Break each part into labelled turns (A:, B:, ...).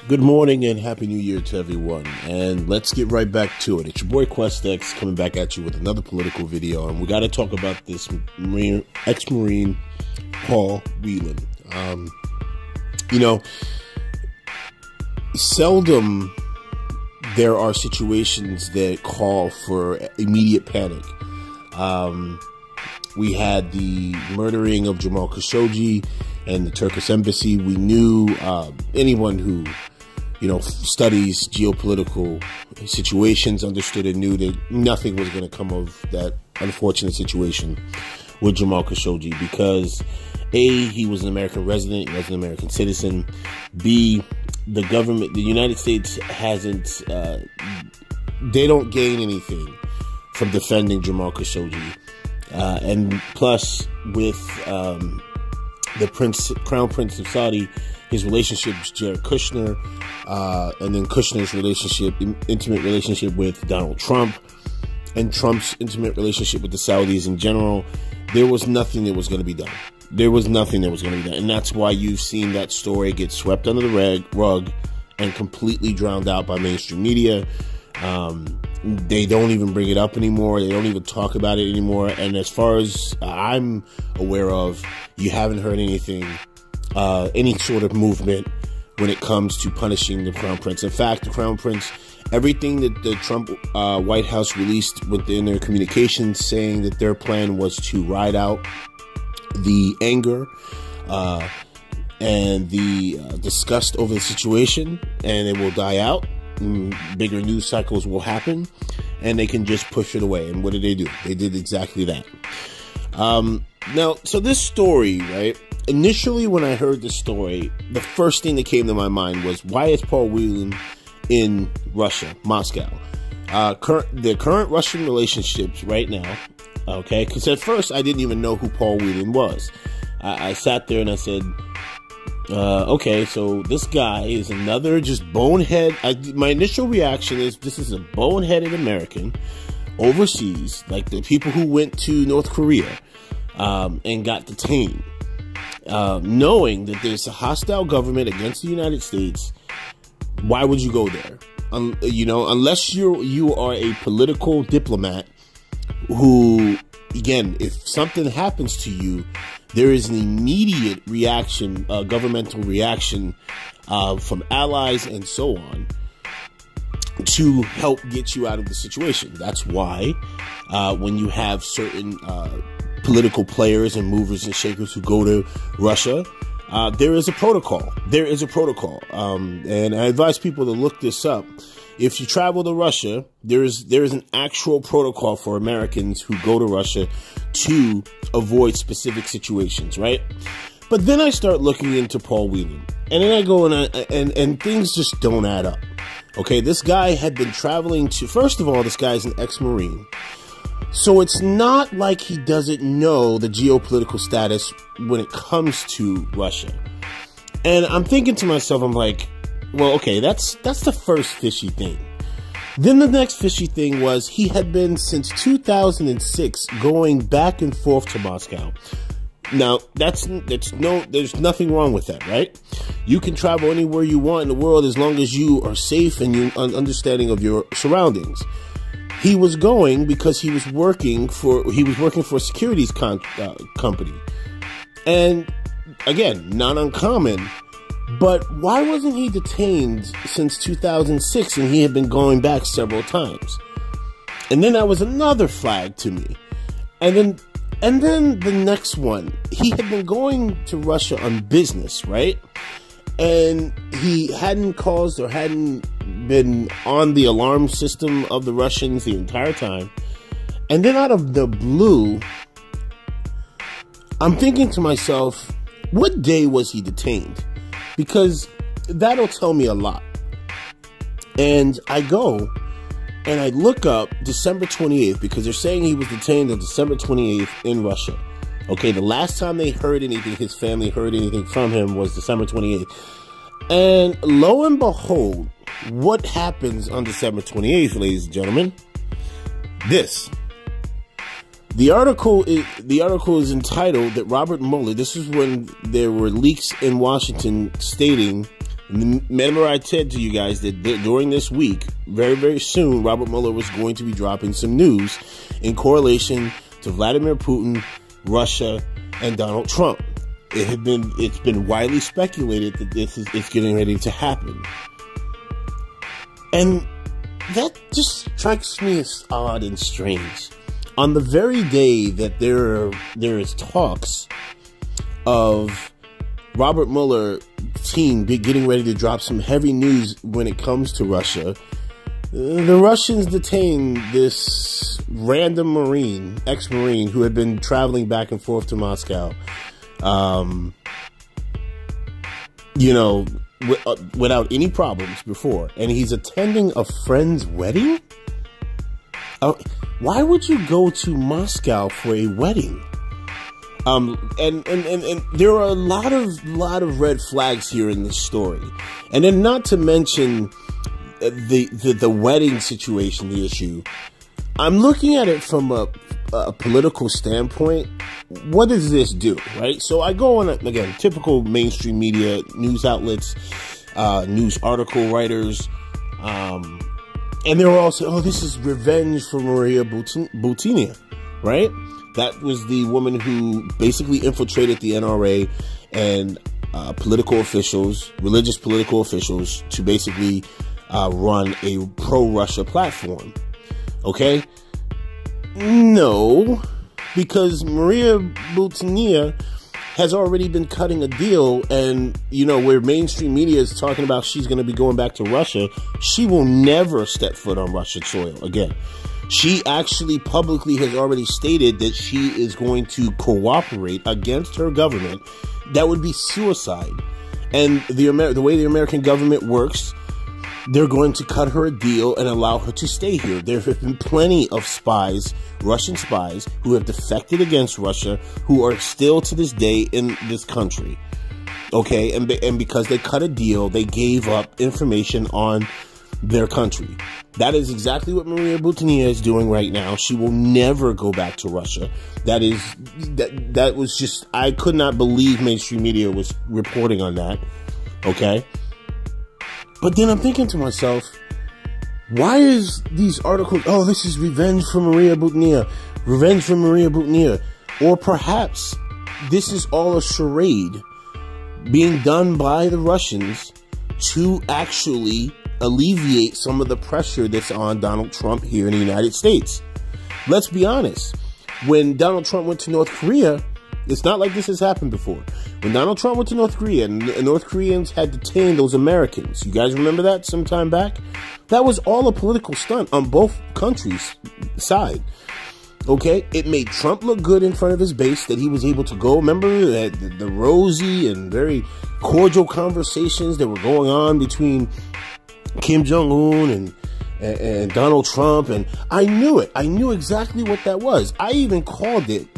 A: Good morning and Happy New Year to everyone. And let's get right back to it. It's your boy QuestX coming back at you with another political video. And we got to talk about this ex-Marine Paul Whelan. Seldom there are situations that call for immediate panic. We had the murdering of Jamal Khashoggi and the Turkish embassy. We knew anyone who studies geopolitical situations understood and knew that nothing was going to come of that unfortunate situation with Jamal Khashoggi because A, he was an American resident, he was an American citizen. B, the government, the United States hasn't, they don't gain anything from defending Jamal Khashoggi. And plus with the Crown Prince of Saudi, his relationship with Jared Kushner, and then Kushner's intimate relationship with Donald Trump, and Trump's intimate relationship with the Saudis in general, there was nothing that was going to be done. There was nothing that was going to be done. And that's why you've seen that story get swept under the rug and completely drowned out by mainstream media. They don't even bring it up anymore. They don't even talk about it anymore. And as far as I'm aware of, you haven't heard anything, any sort of movement when it comes to punishing the Crown Prince. In fact, the Crown Prince, everything that the Trump White House released within their communications saying that their plan was to ride out the anger and the disgust over the situation, and it will die out. Bigger news cycles will happen, and they can just push it away. And what did they do? They did exactly that. Now, so this story, right? Initially, when I heard the story, the first thing that came to my mind was, why is Paul Whelan in Russia, Moscow? The current Russian relationships right now, okay? Because at first, I didn't even know who Paul Whelan was. I sat there and I said, okay, so this guy is another just bonehead. My initial reaction is, this is a boneheaded American overseas, like the people who went to North Korea and got detained, knowing that there's a hostile government against the United States. Why would you go there? Unless you are a political diplomat who, again, if something happens to you, there is an immediate reaction, governmental reaction from allies and so on to help get you out of the situation. That's why when you have certain political players and movers and shakers who go to Russia, there is a protocol. There is a protocol. And I advise people to look this up. If you travel to Russia, there is an actual protocol for Americans who go to Russia to avoid specific situations, right? But then I start looking into Paul Whelan, and then I go and things just don't add up. Okay, this guy had been traveling to, first of all, this guy's an ex-Marine. So it's not like he doesn't know the geopolitical status when it comes to Russia. And I'm thinking to myself, I'm like, well, okay, that's the first fishy thing. Then the next fishy thing was he had been since 2006 going back and forth to Moscow. Now, there's nothing wrong with that, right? You can travel anywhere you want in the world as long as you are safe and you understanding of your surroundings. He was going because he was working for a securities company. And again, not uncommon. But why wasn't he detained since 2006 and he had been going back several times? And then that was another flag to me. And then the next one, he had been going to Russia on business, right? And he hadn't caused or hadn't been on the alarm system of the Russians the entire time. And then out of the blue, I'm thinking to myself, what day was he detained? Because that'll tell me a lot. And I go and I look up December 28th because they're saying he was detained on December 28th in Russia. Okay, the last time they heard anything, his family heard anything from him, was December 28th. And lo and behold, what happens on December 28th, ladies and gentlemen? This. The article is entitled that Robert Mueller, this is when there were leaks in Washington stating Remember I said to you guys that during this week, very, very soon, Robert Mueller was going to be dropping some news in correlation to Vladimir Putin, Russia, and Donald Trump. It's been widely speculated that it's getting ready to happen. And that just strikes me as odd and strange. On the very day that there is talks of Robert Mueller team getting ready to drop some heavy news when it comes to Russia, the Russians detained this random ex-Marine who had been traveling back and forth to Moscow, without any problems before. And he's attending a friend's wedding? Why would you go to Moscow for a wedding? And there are a lot of red flags here in this story. And then not to mention the wedding situation, the issue. I'm looking at it from a political standpoint. What does this do, right? So I go on, again, typical mainstream media, news outlets, news article writers, and they were all saying, oh, this is revenge for Maria Butina, right? That was the woman who basically infiltrated the NRA and political officials, religious political officials, to basically run a pro-Russia platform. Okay? No, because Maria Butina has already been cutting a deal, and, where mainstream media is talking about she's going to be going back to Russia, she will never step foot on Russian soil again. She actually publicly has already stated that she is going to cooperate against her government. That would be suicide. And the way the American government works, they're going to cut her a deal and allow her to stay here. There have been plenty of spies, Russian spies, who have defected against Russia, who are still to this day in this country. Okay, and because they cut a deal, they gave up information on their country. That is exactly what Maria Butina is doing right now. She will never go back to Russia. That was just, I could not believe mainstream media was reporting on that. Okay. But then I'm thinking to myself, why is these articles, oh, this is revenge for Maria Butina, revenge for Maria Butina, or perhaps this is all a charade being done by the Russians to actually alleviate some of the pressure that's on Donald Trump here in the United States. Let's be honest. When Donald Trump went to North Korea, it's not like this has happened before. When Donald Trump went to North Korea and North Koreans had detained those Americans, you guys remember that some time back? That was all a political stunt on both countries' side. Okay, it made Trump look good in front of his base that he was able to go. Remember the rosy and very cordial conversations that were going on between Kim Jong-un and Donald Trump, and I knew it. I knew exactly what that was. I even called it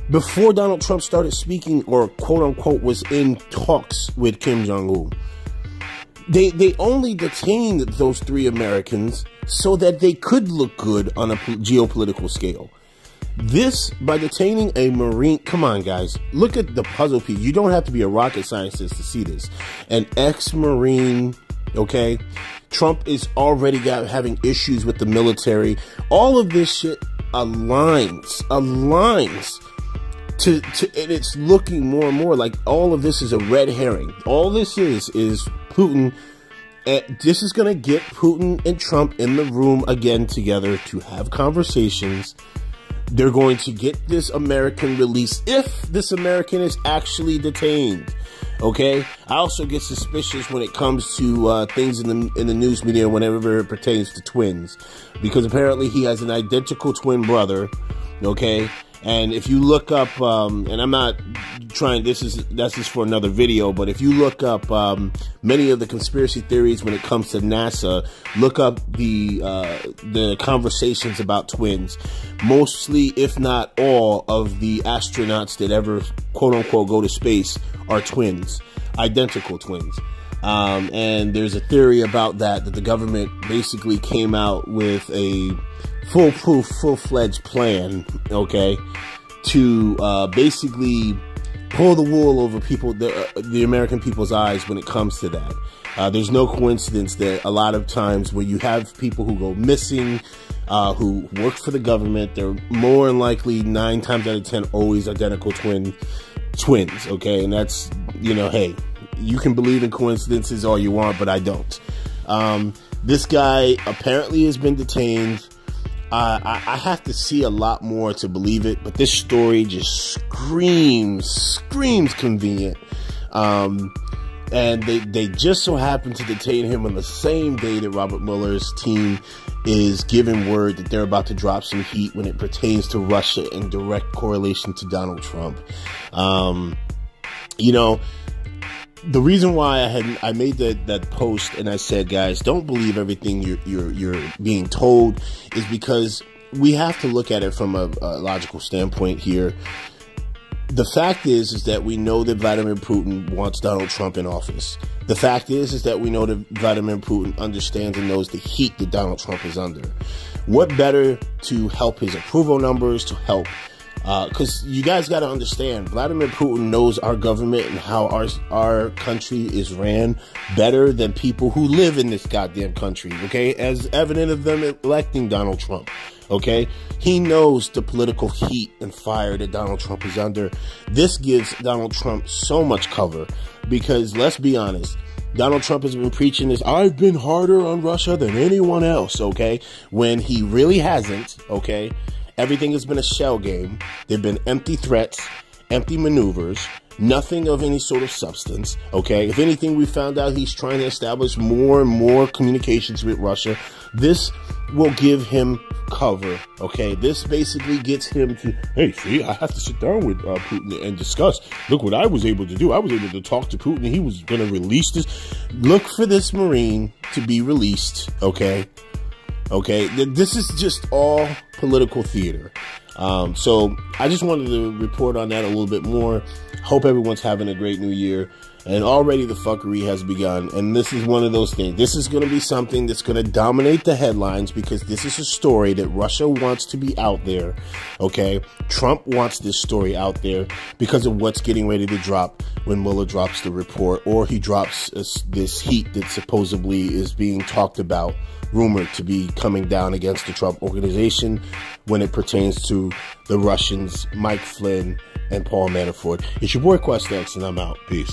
A: before Donald Trump started speaking, or quote unquote was in talks with Kim Jong-un. They only detained those 3 Americans so that they could look good on a geopolitical scale. This, by detaining a Marine, come on guys, look at the puzzle piece. You don't have to be a rocket scientist to see this. An ex-Marine, okay? Trump is already having issues with the military. All of this shit aligns to and it's looking more and more like all of this is a red herring. All this is Putin. And this is going to get Putin and Trump in the room again together to have conversations. They're going to get this American released if this American is actually detained. Okay, I also get suspicious when it comes to things in the news media whenever it pertains to twins, because apparently he has an identical twin brother. Okay, and if you look up, and I'm not trying, that's just for another video, but if you look up many of the conspiracy theories when it comes to NASA, look up the conversations about twins. Mostly, if not all, of the astronauts that ever quote unquote go to space are twins, identical twins. And there's a theory about that the government basically came out with a full-fledged plan, okay, to basically pull the wool over the American people's eyes when it comes to that. There's no coincidence that a lot of times when you have people who go missing, who work for the government, they're more than likely 9 times out of 10 always identical twins, okay? And that's, hey, you can believe in coincidences all you want, but I don't. This guy apparently has been detained. I have to see a lot more to believe it, but this story just screams convenient. And they just so happen to detain him on the same day that Robert Mueller's team is giving word that they're about to drop some heat when it pertains to Russia in direct correlation to Donald Trump. The reason why I made that post and I said, guys, don't believe everything you're being told, is because we have to look at it from a logical standpoint here. The fact is that we know that Vladimir Putin wants Donald Trump in office. The fact is that we know that Vladimir Putin understands and knows the heat that Donald Trump is under. What better to help his approval numbers, to help, because you guys got to understand, Vladimir Putin knows our government and how our country is ran better than people who live in this goddamn country, okay? As evident of them electing Donald Trump. Okay, he knows the political heat and fire that Donald Trump is under. This gives Donald Trump so much cover because, let's be honest, Donald Trump has been preaching this, I've been harder on Russia than anyone else, okay, when he really hasn't, okay? Everything has been a shell game. They've been empty threats, empty maneuvers, nothing of any sort of substance, okay? If anything, we found out he's trying to establish more and more communications with Russia. This will give him cover, okay? This basically gets him to, hey, see, I have to sit down with Putin and discuss. Look what I was able to do. I was able to talk to Putin. He was going to release this. Look for this Marine to be released, okay? Okay, this is just all political theater. So I just wanted to report on that a little bit more. Hope everyone's having a great new year. And already the fuckery has begun. And this is one of those things. This is going to be something that's going to dominate the headlines because this is a story that Russia wants to be out there. Okay. Trump wants this story out there because of what's getting ready to drop when Mueller drops the report, or he drops this heat that supposedly is being talked about, rumored to be coming down against the Trump organization when it pertains to the Russians, Mike Flynn and Paul Manafort. It's your boy Quest X, and I'm out. Peace.